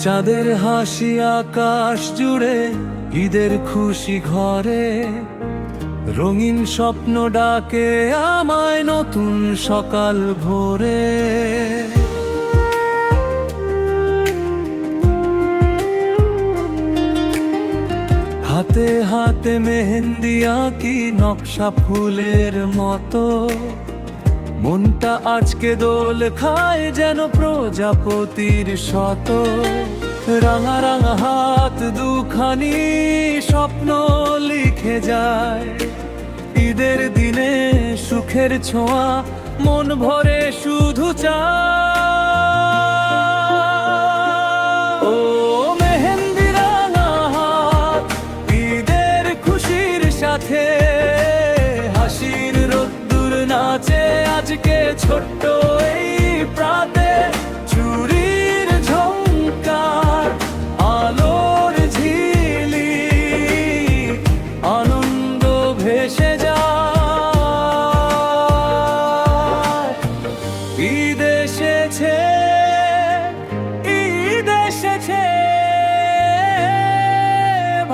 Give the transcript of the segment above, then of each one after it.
চাঁদের হাসি আকাশ জুড়ে, ঈদের খুশি ঘরে, রঙিন স্বপ্ন ডাকে আমায় নতুন সকাল ভোরে। হাতে হাতে মেহেন্দি আঁকি নকশা ফুলের মতো, মনটা আজকে দোল খায় যেন প্রজাপতির শত। রাঙা রাঙা হাত দুখানি স্বপ্ন লিখে যায়, ঈদের দিনে সুখের ছোঁয়া মন ভরে শুধু চায়। ও মেহেন্দি রাঙা হাত, ঈদের খুশির সাথে হাসির রোদ্দুর নাচে আজকে ছোট্ট এই প্রাতে। চুরির ঝংকার, আলোর ঝিলিক, আনন্দ ভেসে যায়। ঈদ এসেছে, ঈদ এসেছে,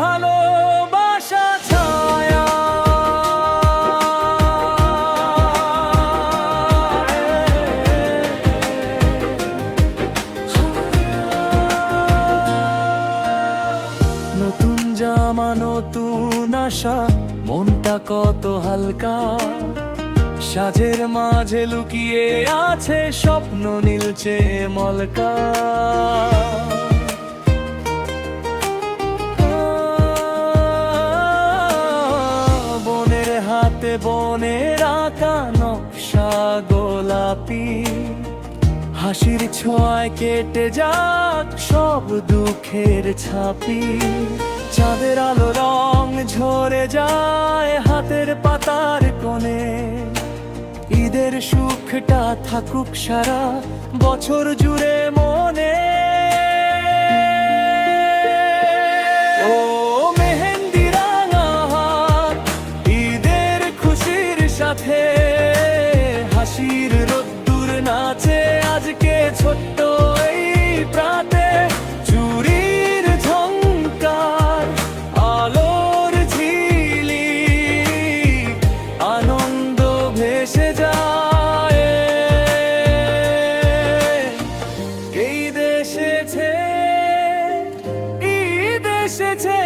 ভালোবাসা ছায়া। নতুন জামা নতুন আশা, মনটা কত হালকা, সাজের মাঝে লুকিয়ে আছে স্বপ্ন নীলচে মলকা। বনের হাতে বনের আঁকা নকশা গোলাপি, হাসির ছোঁয়ায় কেটে যাক সব দুঃখের ছাপি। চাঁদের আলো রং ঝরে যায় হাতের পাতার কোণে, ঈদের সুখটা থাকুক সারা বছর জুড়ে মনে। ও মেহেন্দি রাঙা হাত, ঈদের খুশির সাথে হাসির রোদ্দুর নাচে আজকে ছোট্ট এই প্রাতে। চুরির ঝংকার, আলোর ঝিলিক, আনন্দ ভেসে যায়। ঈদ এসেছে, ঈদ এসেছে।